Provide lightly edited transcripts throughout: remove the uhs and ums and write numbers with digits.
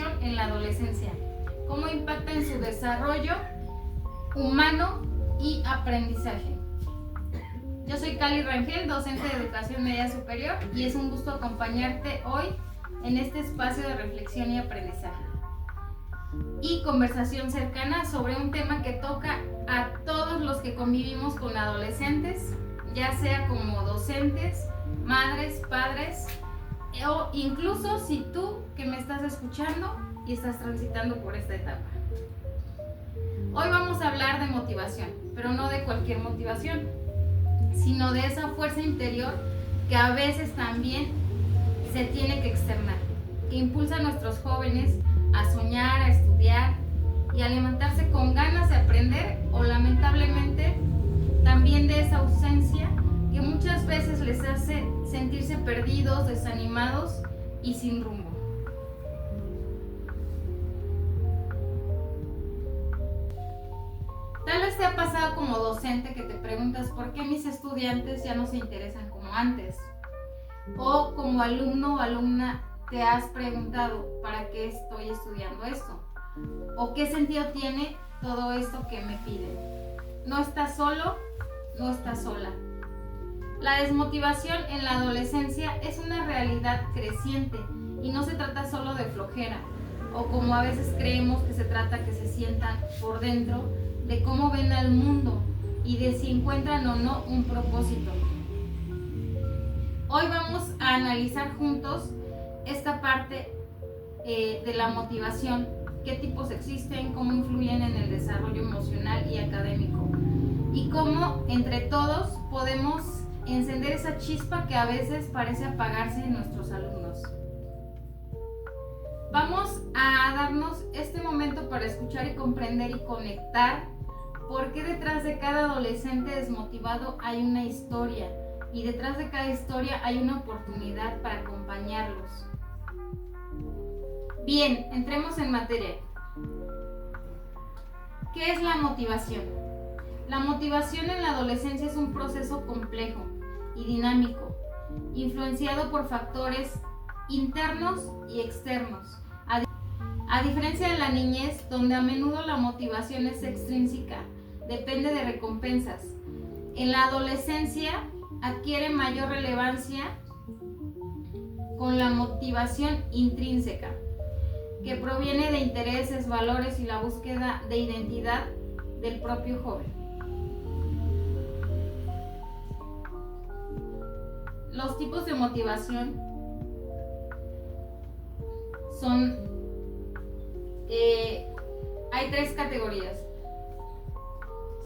motivación en la adolescencia, cómo impacta en su desarrollo humano y aprendizaje. Yo soy Cali Rangel, docente de Educación Media Superior, y es un gusto acompañarte hoy en este espacio de reflexión y aprendizaje y conversación cercana sobre un tema que toca a todos los que convivimos con adolescentes, ya sea como docentes, madres, padres, o incluso si tú que me estás escuchando y estás transitando por esta etapa. Hoy vamos a hablar de motivación, pero no de cualquier motivación, sino de esa fuerza interior que a veces también se tiene que externar, que impulsa a nuestros jóvenes a soñar, a estudiar y a levantarse con ganas de aprender, o lamentablemente también de esa ausencia que muchas veces les hace sentirse perdidos, desanimados y sin rumbo. Tal vez te ha pasado como docente que te preguntas por qué mis estudiantes ya no se interesan como antes, o como alumno o alumna te has preguntado ¿para qué estoy estudiando esto? ¿O qué sentido tiene todo esto que me piden? No estás solo, no estás sola. La desmotivación en la adolescencia es una realidad creciente y no se trata solo de flojera, o como a veces creemos que se trata que se sientan por dentro de cómo ven al mundo y de si encuentran o no un propósito. Hoy vamos a analizar juntos esta parte de la motivación, qué tipos existen, cómo influyen en el desarrollo emocional y académico, y cómo entre todos podemos encender esa chispa que a veces parece apagarse en nuestros alumnos. Vamos a darnos este momento para escuchar y comprender y conectar por qué detrás de cada adolescente desmotivado hay una historia, y detrás de cada historia hay una oportunidad para acompañarlos. Bien, entremos en materia. ¿Qué es la motivación? La motivación en la adolescencia es un proceso complejo y dinámico, influenciado por factores internos y externos. A diferencia de la niñez, donde a menudo la motivación es extrínseca, depende de recompensas, en la adolescencia adquiere mayor relevancia con la motivación intrínseca, que proviene de intereses, valores y la búsqueda de identidad del propio joven. Los tipos de motivación son, hay tres categorías.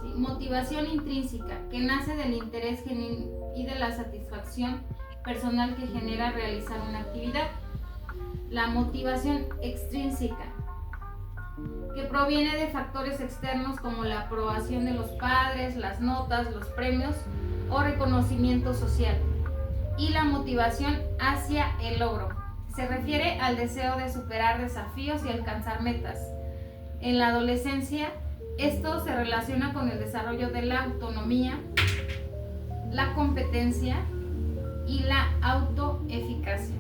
¿Sí? Motivación intrínseca, que nace del interés y de la satisfacción personal que genera realizar una actividad. La motivación extrínseca, que proviene de factores externos como la aprobación de los padres, las notas, los premios o reconocimiento social. Y la motivación hacia el logro, se refiere al deseo de superar desafíos y alcanzar metas. En la adolescencia, esto se relaciona con el desarrollo de la autonomía, la competencia y la autoeficacia.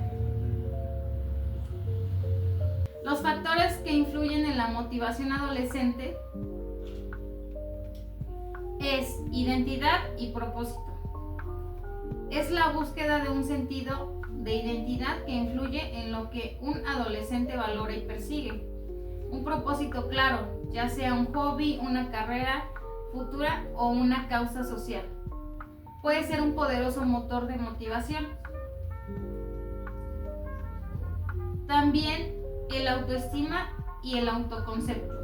Los factores que influyen en la motivación adolescente es identidad y propósito. Es la búsqueda de un sentido de identidad que influye en lo que un adolescente valora y persigue. Un propósito claro, ya sea un hobby, una carrera futura o una causa social, puede ser un poderoso motor de motivación. También el autoestima y el autoconcepto.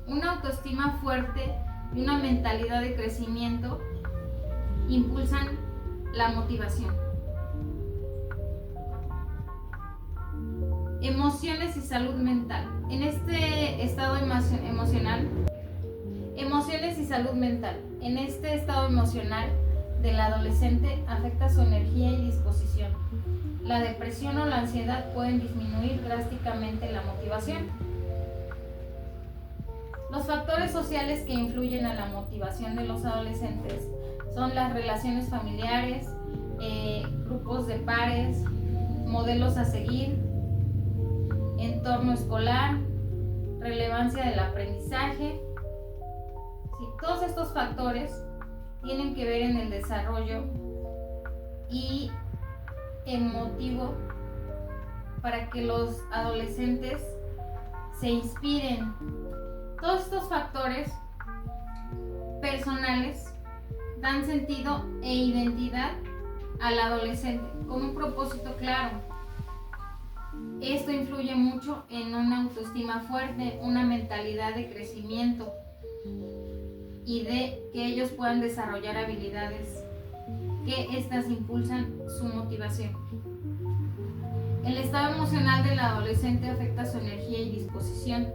Una autoestima fuerte y una mentalidad de crecimiento impulsan la motivación. Emociones y salud mental. En este estado emocional, emociones y salud mental. En este estado emocional del adolescente afecta su energía y disposición. La depresión o la ansiedad pueden disminuir drásticamente la motivación. Los factores sociales que influyen en la motivación de los adolescentes son las relaciones familiares, grupos de pares, modelos a seguir, entornos entorno escolar, relevancia del aprendizaje. Sí, todos estos factores tienen que ver en el desarrollo y el motivo para que los adolescentes se inspiren. Todos estos factores personales dan sentido e identidad al adolescente con un propósito claro. Esto influye mucho en una autoestima fuerte, una mentalidad de crecimiento y de que ellos puedan desarrollar habilidades que estas impulsan su motivación. El estado emocional del adolescente afecta su energía y disposición.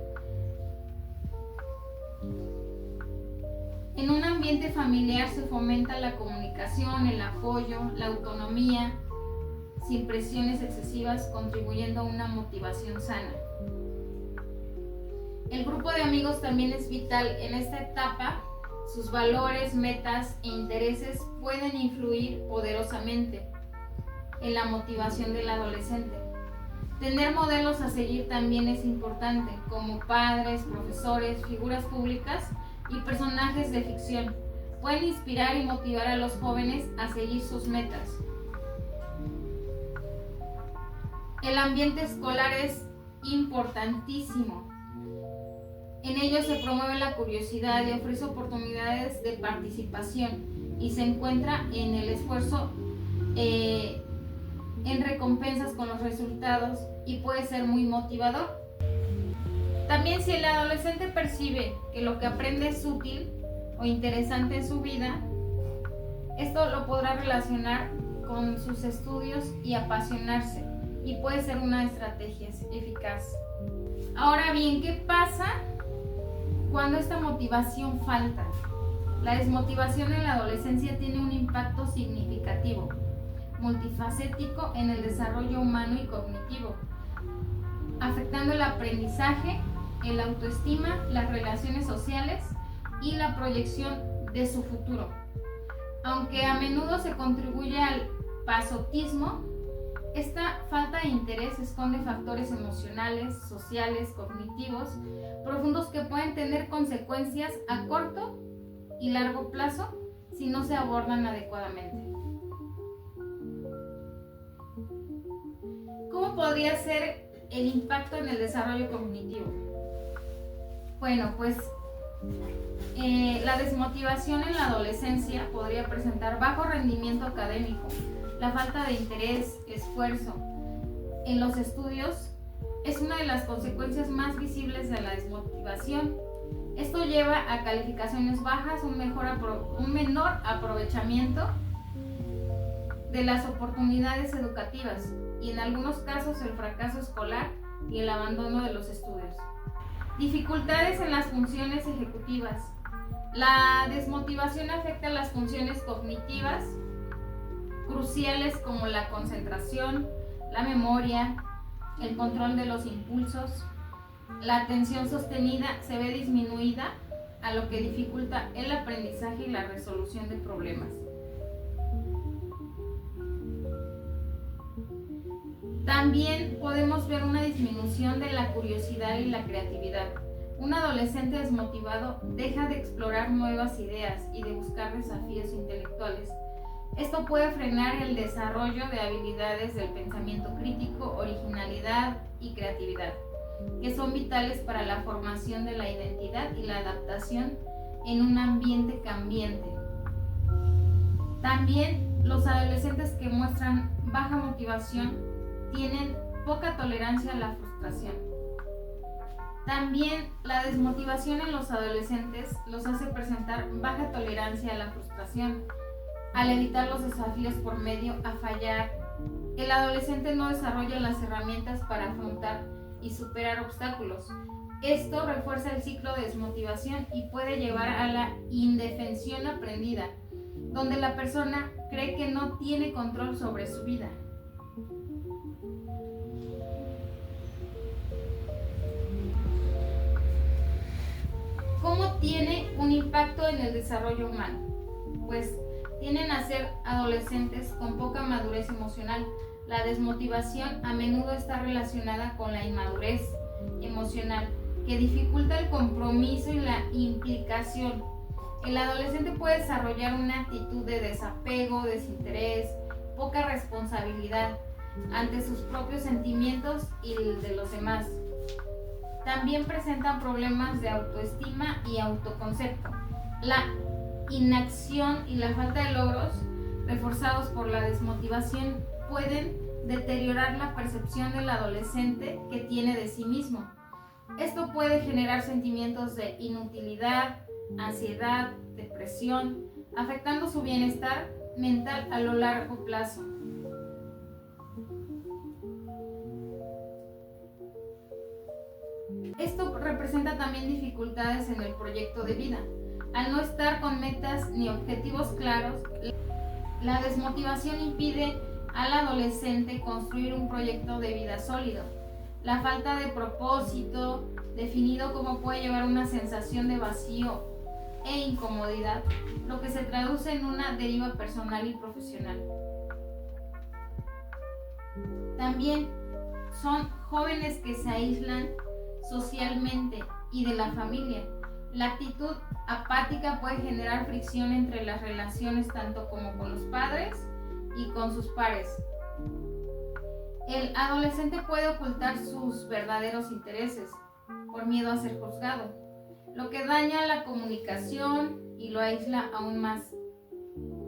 En un ambiente familiar se fomenta la comunicación, el apoyo, la autonomía, sin presiones excesivas, contribuyendo a una motivación sana. El grupo de amigos también es vital en esta etapa. Sus valores, metas e intereses pueden influir poderosamente en la motivación del adolescente. Tener modelos a seguir también es importante, como padres, profesores, figuras públicas y personajes de ficción. Pueden inspirar y motivar a los jóvenes a seguir sus metas. El ambiente escolar es importantísimo. En ello se promueve la curiosidad y ofrece oportunidades de participación y se encuentra en el esfuerzo en recompensas con los resultados y puede ser muy motivador. También si el adolescente percibe que lo que aprende es útil o interesante en su vida, esto lo podrá relacionar con sus estudios y apasionarse, y puede ser una estrategia eficaz. Ahora bien, ¿qué pasa cuando esta motivación falta? La desmotivación en la adolescencia tiene un impacto significativo, multifacético en el desarrollo humano y cognitivo, afectando el aprendizaje, el autoestima, las relaciones sociales y la proyección de su futuro. Aunque a menudo se contribuye al pasotismo, esta falta de interés esconde factores emocionales, sociales, cognitivos, profundos que pueden tener consecuencias a corto y largo plazo si no se abordan adecuadamente. ¿Cómo podría ser el impacto en el desarrollo cognitivo? Bueno, pues la desmotivación en la adolescencia podría presentar bajo rendimiento académico, la falta de interés, esfuerzo en los estudios es una de las consecuencias más visibles de la desmotivación. Esto lleva a calificaciones bajas, un menor aprovechamiento de las oportunidades educativas y en algunos casos el fracaso escolar y el abandono de los estudios. Dificultades en las funciones ejecutivas. La desmotivación afecta las funciones cognitivas cruciales como la concentración, la memoria, el control de los impulsos. La atención sostenida se ve disminuida, a lo que dificulta el aprendizaje y la resolución de problemas. También podemos ver una disminución de la curiosidad y la creatividad. Un adolescente desmotivado deja de explorar nuevas ideas y de buscar desafíos intelectuales. Esto puede frenar el desarrollo de habilidades del pensamiento crítico, originalidad y creatividad, que son vitales para la formación de la identidad y la adaptación en un ambiente cambiante. También los adolescentes que muestran baja motivación tienen poca tolerancia a la frustración. También la desmotivación en los adolescentes los hace presentar baja tolerancia a la frustración. Al evitar los desafíos por medio a fallar, el adolescente no desarrolla las herramientas para afrontar y superar obstáculos. Esto refuerza el ciclo de desmotivación y puede llevar a la indefensión aprendida, donde la persona cree que no tiene control sobre su vida. ¿Cómo tiene un impacto en el desarrollo humano? Pues tienden a ser adolescentes con poca madurez emocional. La desmotivación a menudo está relacionada con la inmadurez, emocional, que dificulta el compromiso y la implicación. El adolescente puede desarrollar una actitud de desapego, desinterés, poca responsabilidad ante sus propios sentimientos y el de los demás. También presentan problemas de autoestima y autoconcepto. La inacción y la falta de logros, reforzados por la desmotivación, pueden deteriorar la percepción del adolescente que tiene de sí mismo. Esto puede generar sentimientos de inutilidad, ansiedad, depresión, afectando su bienestar mental a lo largo plazo. Esto representa también dificultades en el proyecto de vida. Al no estar con metas ni objetivos claros, la desmotivación impide al adolescente construir un proyecto de vida sólido. La falta de propósito definido como puede llevar a una sensación de vacío e incomodidad, lo que se traduce en una deriva personal y profesional. También son jóvenes que se aíslan socialmente y de la familia. La actitud apática puede generar fricción entre las relaciones tanto como con los padres y con sus pares. El adolescente puede ocultar sus verdaderos intereses por miedo a ser juzgado, lo que daña la comunicación y lo aísla aún más.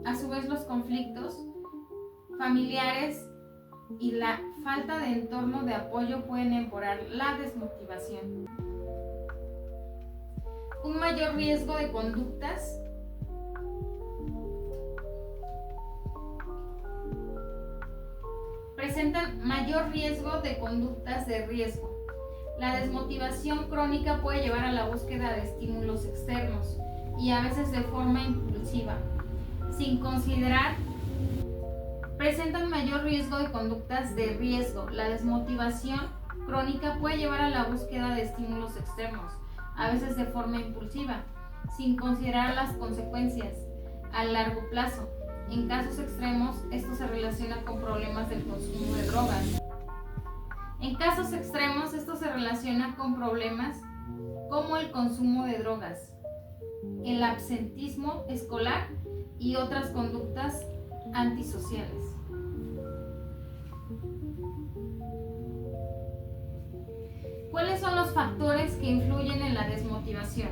A su vez, los conflictos familiares y la falta de entorno de apoyo pueden empeorar la desmotivación. Un mayor riesgo de conductas presentan mayor riesgo de conductas de riesgo. La desmotivación crónica puede llevar a la búsqueda de estímulos externos y a veces de forma impulsiva, sin considerar. Presentan mayor riesgo de conductas de riesgo. La desmotivación crónica puede llevar a la búsqueda de estímulos externos, a veces de forma impulsiva, sin considerar las consecuencias a largo plazo. En casos extremos, esto se relaciona con problemas del consumo de drogas. En casos extremos, esto se relaciona con problemas como el consumo de drogas, el absentismo escolar y otras conductas antisociales. ¿Cuáles son los factores que influyen en la desmotivación?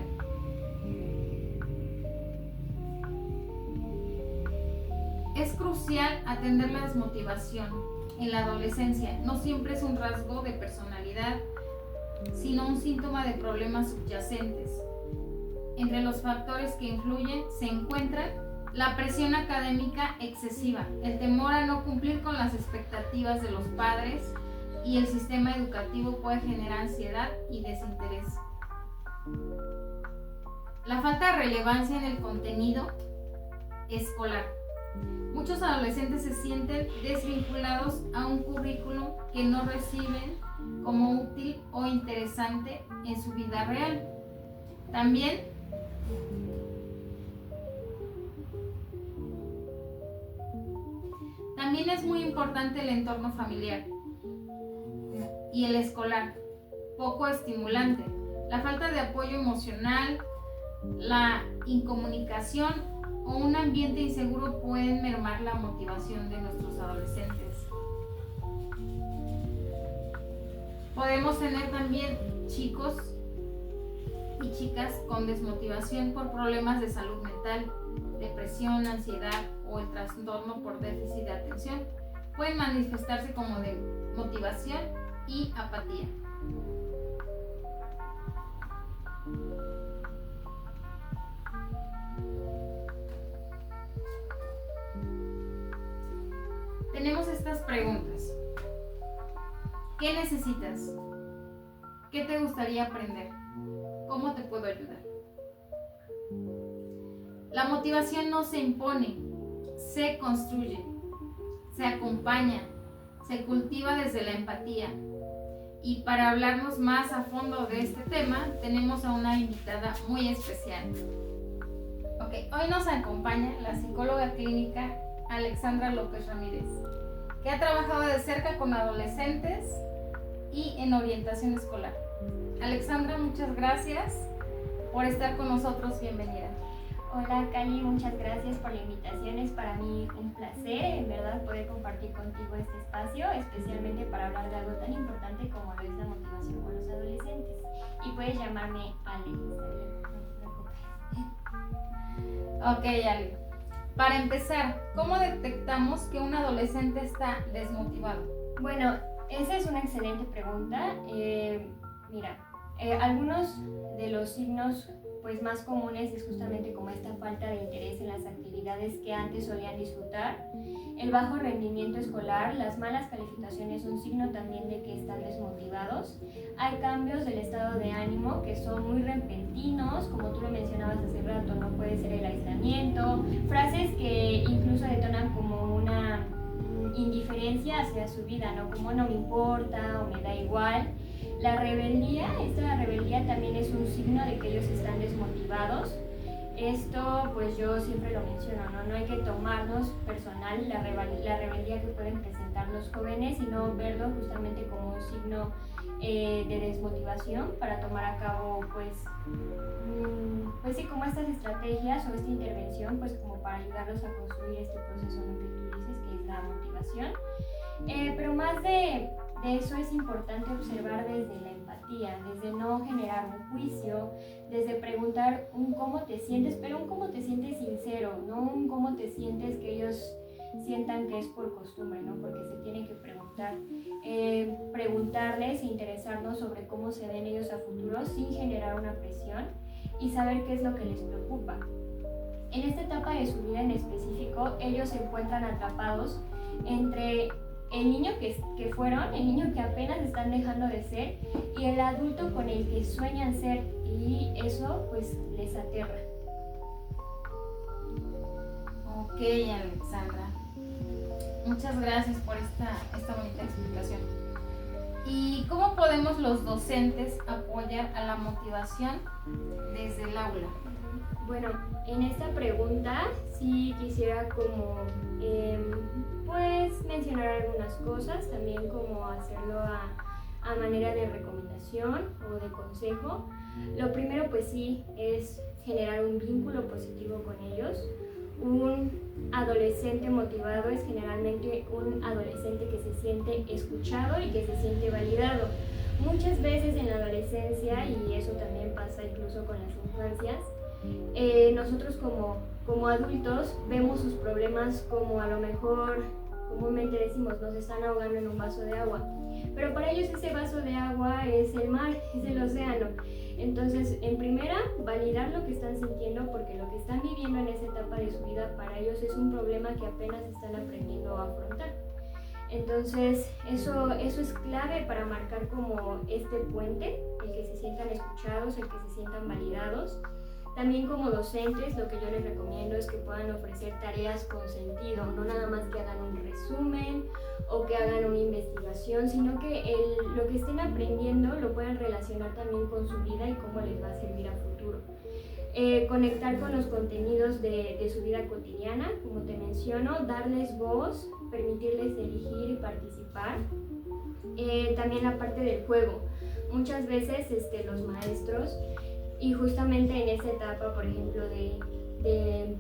Es crucial atender la desmotivación en la adolescencia. No siempre es un rasgo de personalidad, sino un síntoma de problemas subyacentes. Entre los factores que influyen se encuentran la presión académica excesiva, el temor a no cumplir con las expectativas de los padres y el sistema educativo puede generar ansiedad y desinterés. La falta de relevancia en el contenido escolar. Muchos adolescentes se sienten desvinculados a un currículum que no reciben como útil o interesante en su vida real. También es muy importante el entorno familiar y el escolar, poco estimulante. La falta de apoyo emocional, la incomunicación o un ambiente inseguro pueden mermar la motivación de nuestros adolescentes. Podemos tener también chicos y chicas con desmotivación por problemas de salud mental, depresión, ansiedad o el trastorno por déficit de atención. Pueden manifestarse como desmotivación y apatía. Tenemos estas preguntas. ¿Qué necesitas? ¿Qué te gustaría aprender? ¿Cómo te puedo ayudar? La motivación no se impone, se construye, se acompaña, se cultiva desde la empatía. Y para hablarnos más a fondo de este tema, tenemos a una invitada muy especial. Hoy nos acompaña la psicóloga clínica Alexandra López Ramírez, que ha trabajado de cerca con adolescentes y en orientación escolar. Alexandra, muchas gracias por estar con nosotros. Bienvenida. Hola Cali, muchas gracias por la invitación. Es para mí un placer, en verdad, poder compartir contigo este espacio, especialmente para hablar de algo tan importante como lo es la motivación con los adolescentes. Y puedes llamarme Ale, está bien, no te preocupes. Ok, Ale. Para empezar, ¿cómo detectamos que un adolescente está desmotivado? Bueno, esa es una excelente pregunta. Algunos de los signos pues más comunes es justamente como esta falta de interés en las actividades que antes solían disfrutar, el bajo rendimiento escolar, las malas calificaciones son signo también de que están desmotivados. Hay cambios del estado de ánimo que son muy repentinos, como tú lo mencionabas hace rato, no puede ser el aislamiento, frases que incluso detonan como una indiferencia hacia su vida, ¿no? Como no me importa o me da igual. La rebeldía, esta rebeldía también es un signo de que ellos están desmotivados. Esto pues yo siempre lo menciono, ¿no? No hay que tomarnos personal la rebeldía que pueden presentar los jóvenes, sino verlo justamente como un signo de desmotivación para tomar a cabo pues sí, como estas estrategias o esta intervención pues como para ayudarlos a construir este proceso en el que tú dices que es la motivación. Pero más de eso es importante observar desde la empatía, desde no generar un juicio, desde preguntar un cómo te sientes, pero un cómo te sientes sincero, no un cómo te sientes que ellos sientan que es por costumbre, ¿no? Porque se tiene que preguntar. Preguntarles e interesarnos sobre cómo se ven ellos a futuro sin generar una presión y saber qué es lo que les preocupa. En esta etapa de su vida en específico, ellos se encuentran atrapados entre el niño que fueron, el niño que apenas están dejando de ser y el adulto con el que sueñan ser, y eso pues les aterra. Ok, Alexandra. Muchas gracias por esta bonita explicación. ¿Y cómo podemos los docentes apoyar a la motivación desde el aula? Bueno, en esta pregunta sí quisiera como pues mencionar algunas cosas, también como hacerlo a manera de recomendación o de consejo. Lo primero pues sí es generar un vínculo positivo con ellos. Un adolescente motivado es generalmente un adolescente que se siente escuchado y que se siente validado. Muchas veces en la adolescencia, y eso también pasa incluso con las infancias, nosotros como adultos vemos sus problemas como a lo mejor comúnmente decimos nos están ahogando en un vaso de agua, pero para ellos ese vaso de agua es el mar, es el océano. Entonces, en primera, validar lo que están sintiendo, porque lo que están viviendo en esa etapa de su vida para ellos es un problema que apenas están aprendiendo a afrontar. Entonces, eso es clave para marcar como este puente, el que se sientan escuchados, el que se sientan validados. También como docentes, lo que yo les recomiendo es que puedan ofrecer tareas con sentido, no nada más que hagan un resumen o que hagan una investigación, sino que lo que estén aprendiendo lo puedan relacionar también con su vida y cómo les va a servir a futuro. Conectar con los contenidos de su vida cotidiana, como te menciono, darles voz, permitirles elegir y participar. También la parte del juego. Muchas veces los maestros, y justamente en esa etapa, por ejemplo, de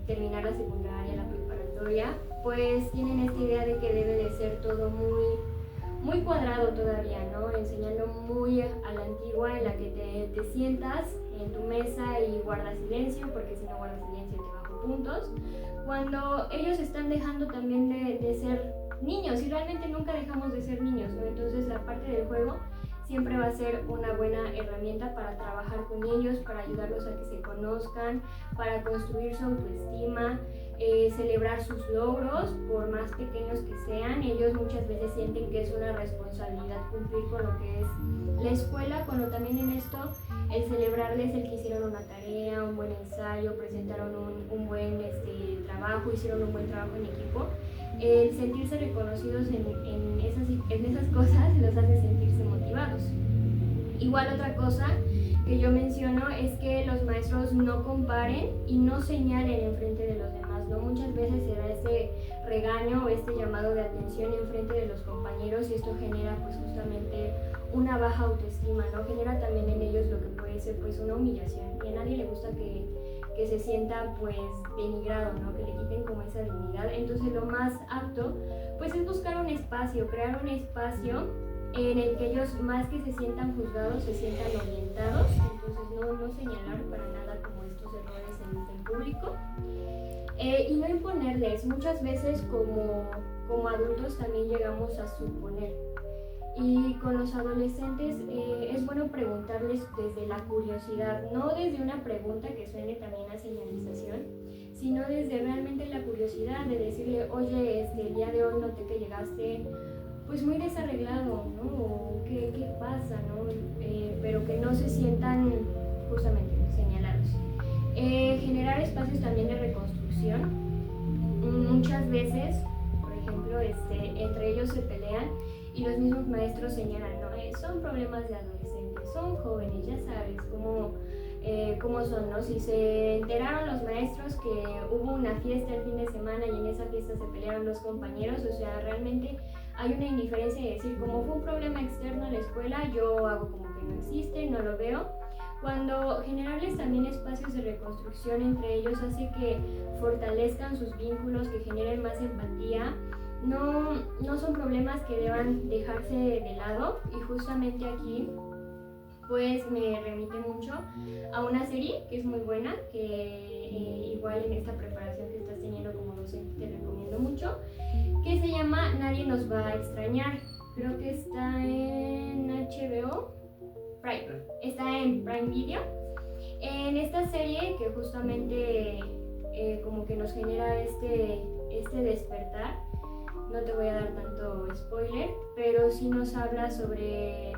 terminar la secundaria, la preparatoria, pues tienen esta idea de que debe de ser todo muy cuadrado todavía, ¿no? Enseñando muy a la antigua, en la que te sientas en tu mesa y guardas silencio, porque si no guardas silencio te bajo puntos, cuando ellos están dejando también de ser niños, y realmente nunca dejamos de ser niños, ¿no? Entonces la parte del juego siempre va a ser una buena herramienta para trabajar con ellos, para ayudarlos a que se conozcan, para construir su autoestima, celebrar sus logros, por más pequeños que sean. Ellos muchas veces sienten que es una responsabilidad cumplir con lo que es la escuela, cuando también en esto el celebrarles el que hicieron una tarea, un buen ensayo, presentaron un buen trabajo, hicieron un buen trabajo en equipo. El sentirse reconocidos en esas cosas los hace sentirse motivados. Igual otra cosa que yo menciono es que los maestros no comparen y no señalen en frente de los demás, ¿no? Muchas veces se da este regaño o este llamado de atención en frente de los compañeros, y esto genera pues justamente una baja autoestima, ¿no? Genera también en ellos lo que puede ser pues una humillación, y a nadie le gusta que se sienta pues denigrado, ¿no? Que le quiten como esa dignidad. Entonces lo más apto pues es buscar un espacio, crear un espacio en el que ellos, más que se sientan juzgados, se sientan orientados. Entonces no señalar para nada como estos errores en público, y no imponerles. Muchas veces como adultos también llegamos a suponer, y con los adolescentes es bueno preguntarles desde la curiosidad, no desde una pregunta que suene también a señalización, sino desde realmente la curiosidad de decirle, oye, el día de hoy noté que llegaste pues muy desarreglado, ¿no? O ¿qué pasa, no? Pero que no se sientan justamente señalados. Generar espacios también de reconstrucción. Muchas veces, por ejemplo, entre ellos se pelean y los mismos maestros señalan, ¿no? Son problemas de adolescentes, son jóvenes, ya sabes cómo son, ¿no? Si se enteraron los maestros que hubo una fiesta el fin de semana y en esa fiesta se pelearon los compañeros, o sea, realmente hay una indiferencia de decir, como fue un problema externo a la escuela, yo hago como que no existe, no lo veo. Cuando generarles también espacios de reconstrucción entre ellos hace que fortalezcan sus vínculos, que generen más empatía. No son problemas que deban dejarse de lado, y justamente aquí pues me remite mucho a una serie que es muy buena, que igual en esta preparación que estás teniendo como docente te recomiendo mucho, que se llama Nadie nos va a extrañar. Creo que está en HBO Prime, está en Prime Video. En esta serie que justamente como que nos genera este despertar, no te voy a dar tanto spoiler, pero sí nos habla sobre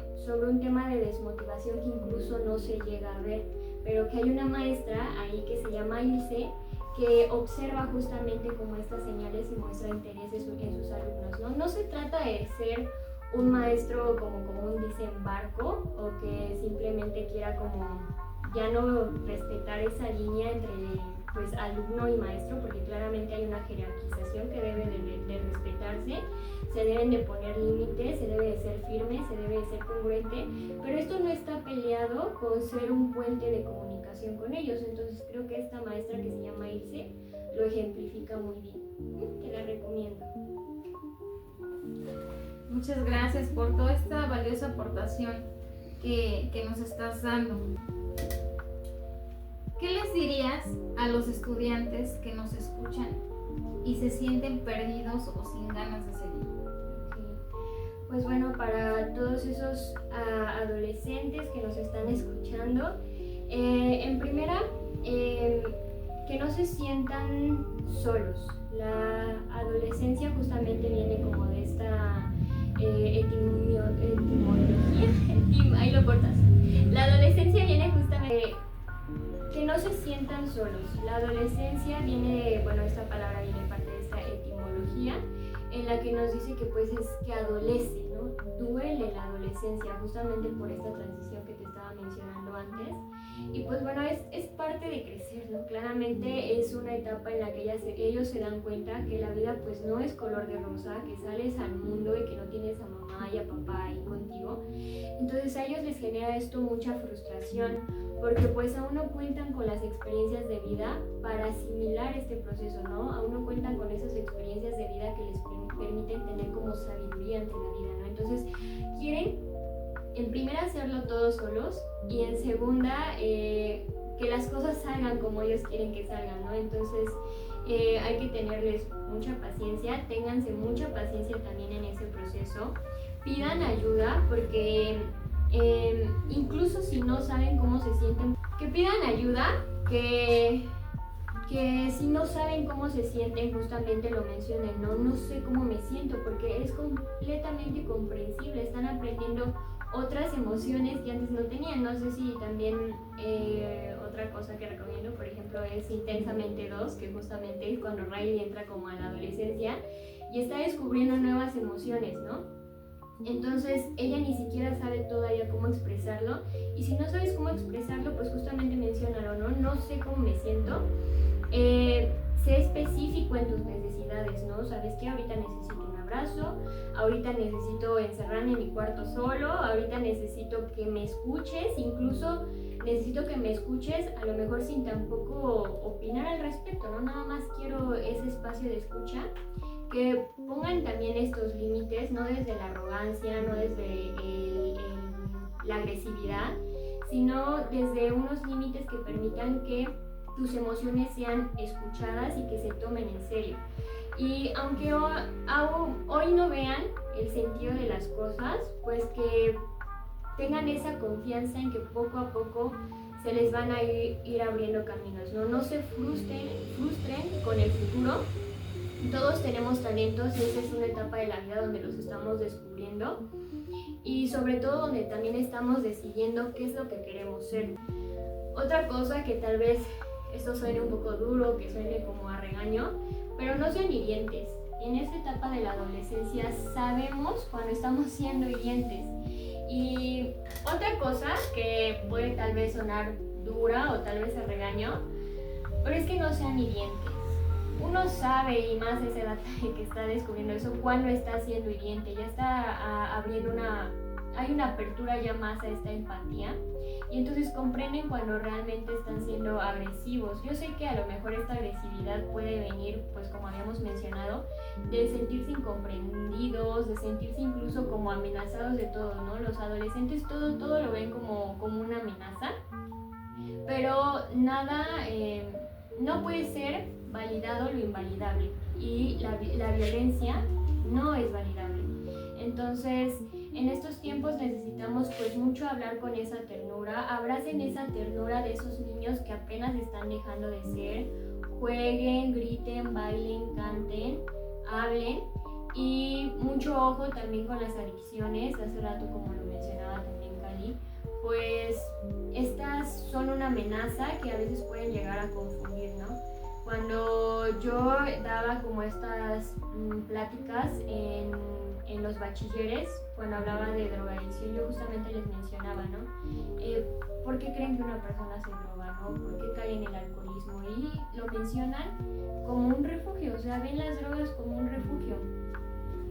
un tema de desmotivación que incluso no se llega a ver, pero que hay una maestra ahí que se llama Ilse, que observa justamente como estas señales y muestra interés en sus alumnos, ¿no? No se trata de ser un maestro como común dicen barco, o que simplemente quiera como ya no respetar esa línea entre pues alumno y maestro, porque claramente hay una jerarquización que debe de respetarse, se deben de poner límites, se debe de ser firme, se debe de ser congruente, pero esto no está peleado con ser un puente de comunicación con ellos. Entonces creo que esta maestra que se llama Ilse lo ejemplifica muy bien. Te la recomiendo. Muchas gracias por toda esta valiosa aportación que nos estás dando. ¿Qué les dirías a los estudiantes que nos escuchan y se sienten perdidos o sin ganas de seguir? Pues bueno, para todos esos adolescentes que nos están escuchando, en primera, que no se sientan solos. La adolescencia justamente viene como de esta etimología, ahí lo cortas. La adolescencia viene justamente que no se sientan solos. La adolescencia viene, bueno, esta palabra viene parte de esta etimología, en la que nos dice que pues es que adolece, ¿no? Duele la adolescencia justamente por esta transición que te estaba mencionando antes. Y pues bueno, es parte de crecer, ¿no? Claramente es una etapa en la que ellos se dan cuenta que la vida pues no es color de rosa, que sales al mundo y que no tienes a mamá y a papá ahí contigo. Entonces a ellos les genera esto mucha frustración, porque pues aún no cuentan con las experiencias de vida para asimilar este proceso, ¿no? Aún no cuentan con esas experiencias de vida que les permiten tener como sabiduría ante la vida, ¿no? Entonces quieren en primera hacerlo todos solos, y en segunda que las cosas salgan como ellos quieren que salgan, ¿no? Entonces hay que tenerles mucha paciencia, ténganse mucha paciencia también en ese proceso, pidan ayuda, porque incluso si no saben cómo se sienten, que pidan ayuda, que si no saben cómo se sienten, justamente lo mencionen, no sé cómo me siento, porque es completamente comprensible, están aprendiendo otras emociones que antes no tenían. No sé si también otra cosa que recomiendo, por ejemplo, es Intensamente 2, que justamente es cuando Riley entra como a la adolescencia y está descubriendo nuevas emociones, ¿no? Entonces ella ni siquiera sabe todavía cómo expresarlo, y si no sabes cómo expresarlo, pues justamente menciónalo, no sé cómo me siento. Sé específico en tus necesidades, ¿no? Sabes que ahorita necesito un abrazo, ahorita necesito encerrarme en mi cuarto solo, ahorita necesito que me escuches, incluso necesito que me escuches a lo mejor sin tampoco opinar al respecto, ¿no? Nada más quiero ese espacio de escucha, que pongan también estos límites, no desde la arrogancia, no desde la agresividad, sino desde unos límites que permitan que tus emociones sean escuchadas y que se tomen en serio. Y aunque hoy no vean el sentido de las cosas, pues que tengan esa confianza en que poco a poco se les van a ir abriendo caminos, ¿no? No se frustren con el futuro. Todos tenemos talentos y esa es una etapa de la vida donde los estamos descubriendo y sobre todo donde también estamos decidiendo qué es lo que queremos ser. Otra cosa que tal vez esto suene un poco duro, que suene como a regaño, pero no sean hirientes. En esta etapa de la adolescencia sabemos cuando estamos siendo hirientes. Y otra cosa que puede tal vez sonar dura o tal vez a regaño, pero es que no sean hirientes. Uno sabe, y más esa edad que está descubriendo eso, cuando está siendo hiriente, ya está abriendo hay una apertura ya más a esta empatía y entonces comprenden cuando realmente están siendo agresivos. Yo sé que a lo mejor esta agresividad puede venir, pues como habíamos mencionado, de sentirse incomprendidos, de sentirse incluso como amenazados de todo, ¿no? Los adolescentes todo lo ven como una amenaza, pero nada, no puede ser validado lo invalidable y la violencia no es validable. Entonces, en estos tiempos necesitamos pues mucho hablar con esa ternura, abracen esa ternura de esos niños que apenas están dejando de ser, jueguen, griten, bailen, canten, hablen y mucho ojo también con las adicciones, hace rato como lo mencionaba también Cali, pues estas son una amenaza que a veces pueden llegar a confundir, ¿no? Cuando yo daba como estas pláticas en los bachilleres, cuando hablaba de drogadicción, yo justamente les mencionaba, ¿no? ¿Por qué creen que una persona se droga, no? ¿Por qué cae en el alcoholismo? Y lo mencionan como un refugio, o sea, ven las drogas como un refugio.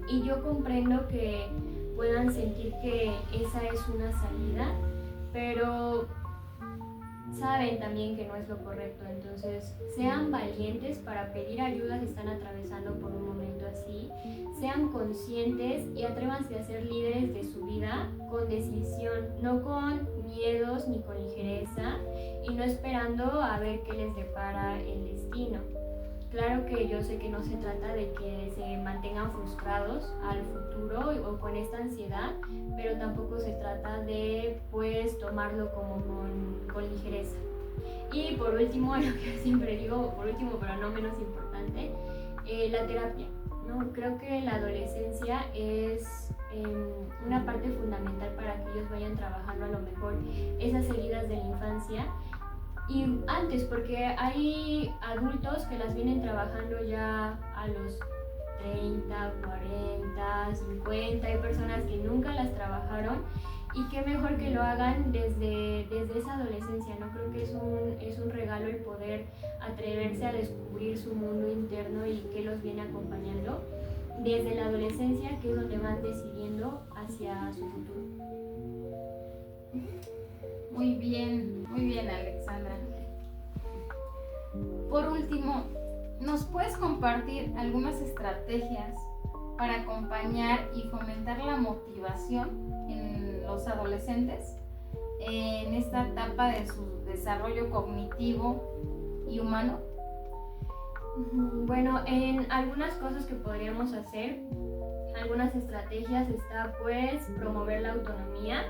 Y yo comprendo que puedan sentir que esa es una salida, pero saben también que no es lo correcto, entonces sean valientes para pedir ayuda si están atravesando por un momento así, sean conscientes y atrévanse a ser líderes de su vida con decisión, no con miedos ni con ligereza y no esperando a ver qué les depara el destino. Claro que yo sé que no se trata de que se mantengan frustrados al futuro o con esta ansiedad, pero tampoco se trata de pues tomarlo como con ligereza. Y por último, lo que siempre digo, por último pero no menos importante, la terapia, ¿no? Creo que la adolescencia es una parte fundamental para que ellos vayan trabajando a lo mejor esas heridas de la infancia. Y antes, porque hay adultos que las vienen trabajando ya a los 30, 40, 50, hay personas que nunca las trabajaron y qué mejor que lo hagan desde esa adolescencia, ¿no? Creo que es un regalo el poder atreverse a descubrir su mundo interno y qué los viene acompañando desde la adolescencia, que es donde van decidiendo hacia su futuro. Muy bien, Alexandra. Por último, ¿nos puedes compartir algunas estrategias para acompañar y fomentar la motivación en los adolescentes en esta etapa de su desarrollo cognitivo y humano? Bueno, en algunas cosas que podríamos hacer, algunas estrategias está pues promover la autonomía,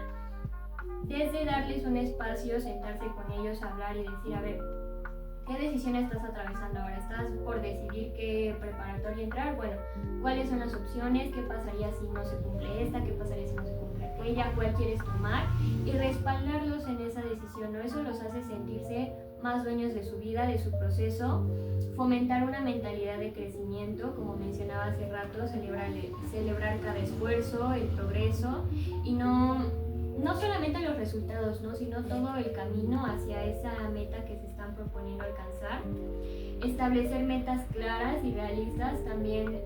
desde darles un espacio, sentarse con ellos, hablar y decir, a ver, ¿qué decisión estás atravesando ahora? ¿Estás por decidir qué preparatoria entrar? Bueno, ¿cuáles son las opciones? ¿Qué pasaría si no se cumple esta? ¿Qué pasaría si no se cumple aquella? ¿Cuál quieres tomar? Y respaldarlos en esa decisión, ¿no? Eso los hace sentirse más dueños de su vida, de su proceso, fomentar una mentalidad de crecimiento, como mencionaba hace rato, celebrar cada esfuerzo, el progreso y no solamente los resultados, ¿no? Sino todo el camino hacia esa meta que se están proponiendo alcanzar. Establecer metas claras y realistas, también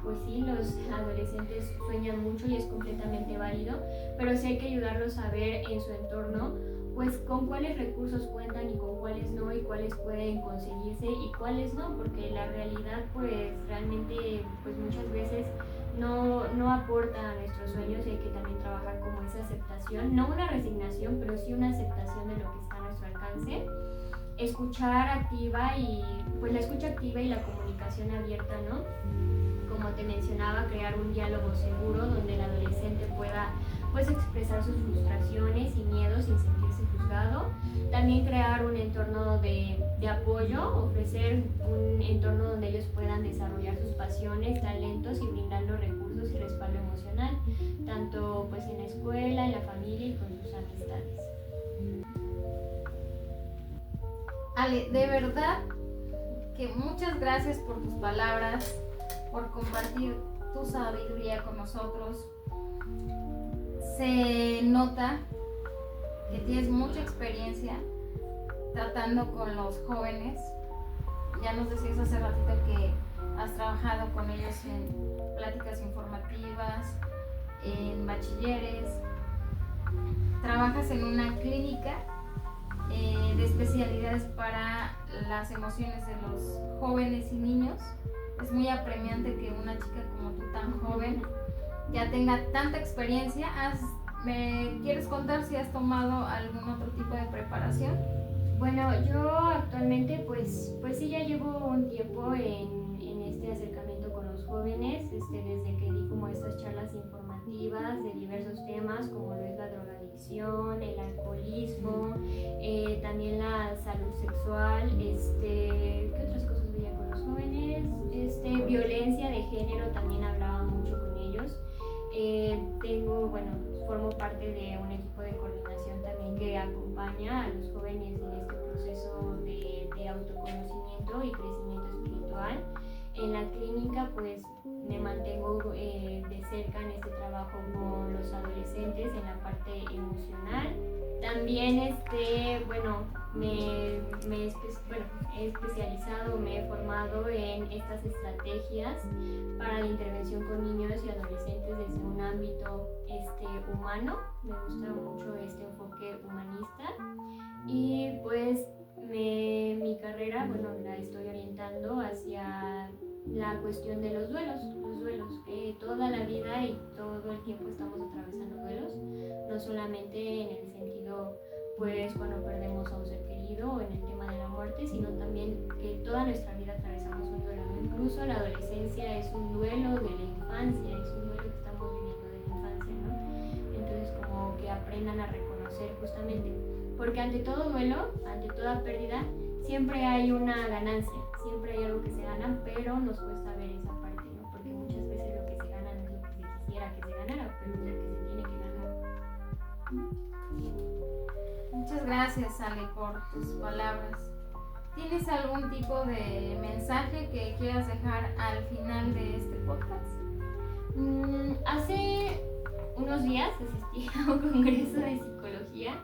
pues sí, los adolescentes sueñan mucho y es completamente válido, pero sí hay que ayudarlos a ver en su entorno pues con cuáles recursos cuentan y con cuáles no, y cuáles pueden conseguirse y cuáles no, porque la realidad pues realmente pues muchas veces no aporta a nuestros sueños, y hay que también trabajar como esa aceptación, no una resignación, pero sí una aceptación de lo que está a nuestro alcance. Escuchar activa y pues la escucha activa y la comunicación abierta, ¿no? Como te mencionaba, crear un diálogo seguro donde el adolescente pueda pues expresar sus frustraciones y miedos sin sentirse juzgado. También crear un entorno de apoyo, ofrecer un entorno donde ellos puedan desarrollar sus pasiones, talentos y brindar los recursos y respaldo emocional, tanto pues en la escuela, en la familia y con sus amistades. Ale, de verdad que muchas gracias por tus palabras, por compartir tu sabiduría con nosotros. Se nota que tienes mucha experiencia tratando con los jóvenes. Ya nos decías hace ratito que has trabajado con ellos en pláticas informativas, en bachilleres. Trabajas en una clínica de especialidades para las emociones de los jóvenes y niños. Es muy apremiante que una chica como tú, tan joven, ya tenga tanta experiencia. ¿Me quieres contar si has tomado algún otro tipo de preparación? Bueno, yo actualmente pues sí ya llevo un tiempo en este acercamiento con los jóvenes, desde que di como estas charlas informativas de diversos temas como lo es la drogadicción, el alcoholismo, también la salud sexual, ¿qué otras cosas veía con los jóvenes? Violencia de género también hablaba mucho con ellos. Formo parte de un equipo de coordinación también que acompaña a los jóvenes en este proceso de autoconocimiento y crecimiento espiritual. En la clínica pues me mantengo de cerca en este trabajo con los adolescentes en la parte emocional. También me he especializado, me he formado en estas estrategias para la intervención con niños y adolescentes desde un ámbito humano. Me gusta mucho este enfoque humanista, y pues mi carrera la estoy orientando hacia la cuestión de los duelos, que toda la vida y todo el tiempo estamos atravesando duelos, no solamente en el sentido pues cuando perdemos a un ser querido o en el tema de la muerte, sino también que toda nuestra vida atravesamos un duelo. Incluso la adolescencia es un duelo de la infancia, es un duelo que estamos viviendo de la infancia, ¿no? Entonces como que aprendan a reconocer justamente, porque ante todo duelo, ante toda pérdida, siempre hay una ganancia, siempre hay algo que se gana, pero nos cuesta ver esa parte, ¿no? Porque muchas veces lo que se gana no es lo que se quisiera que se ganara, pero es lo que se tiene que ganar. Muchas gracias, Ale, por tus palabras. ¿Tienes algún tipo de mensaje que quieras dejar al final de este podcast? Hace unos días asistí a un congreso de psicología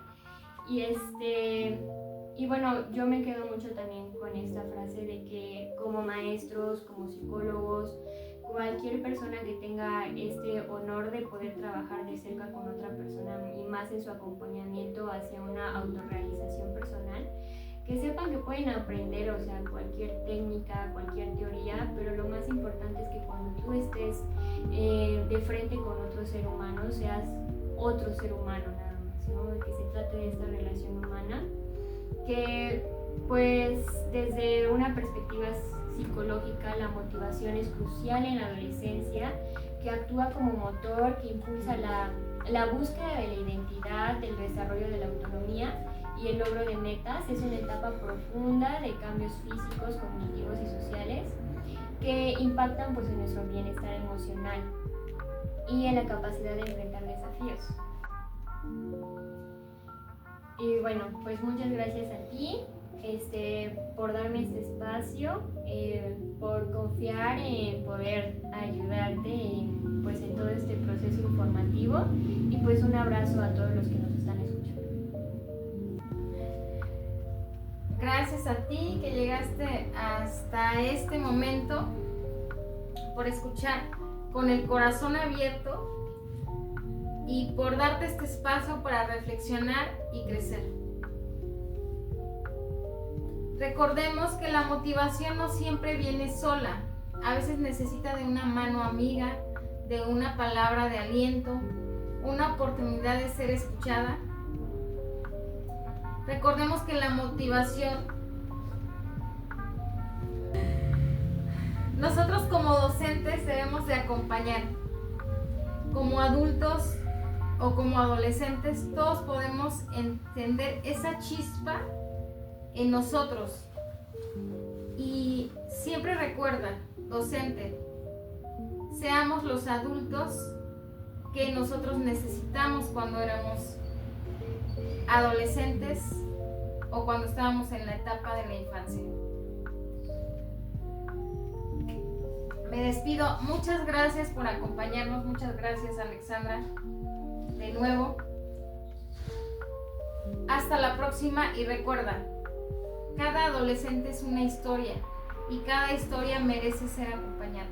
y bueno, yo me quedo mucho también con esta frase de que como maestros, como psicólogos, cualquier persona que tenga este honor de poder trabajar de cerca con otra persona y más en su acompañamiento hacia una autorrealización personal, que sepan que pueden aprender, o sea, cualquier técnica, cualquier teoría, pero lo más importante es que cuando tú estés de frente con otro ser humano, seas otro ser humano nada más, ¿no? De que se trate de esta relación humana, que pues desde una perspectiva psicológica la motivación es crucial en la adolescencia, que actúa como motor, que impulsa la búsqueda de la identidad, del desarrollo de la autonomía y el logro de metas. Es una etapa profunda de cambios físicos, cognitivos y sociales que impactan pues en nuestro bienestar emocional y en la capacidad de enfrentar desafíos. Y bueno, pues muchas gracias a ti por darme este espacio, por confiar en poder ayudarte en todo este proceso informativo, y pues un abrazo a todos los que nos están escuchando. Gracias a ti que llegaste hasta este momento. por escuchar con el corazón abierto y por darte este espacio para reflexionar y crecer. Recordemos que la motivación no siempre viene sola, a veces necesita de una mano amiga, de una palabra de aliento, una oportunidad de ser escuchada. Recordemos que la motivación, nosotros como docentes debemos de acompañar. Como adultos o como adolescentes, todos podemos encender esa chispa en nosotros. Y siempre recuerda, docente, seamos los adultos que nosotros necesitamos cuando éramos adolescentes o cuando estábamos en la etapa de la infancia. Me despido. Muchas gracias por acompañarnos. Muchas gracias, Alexandra. De nuevo. Hasta la próxima y recuerda, cada adolescente es una historia y cada historia merece ser acompañada.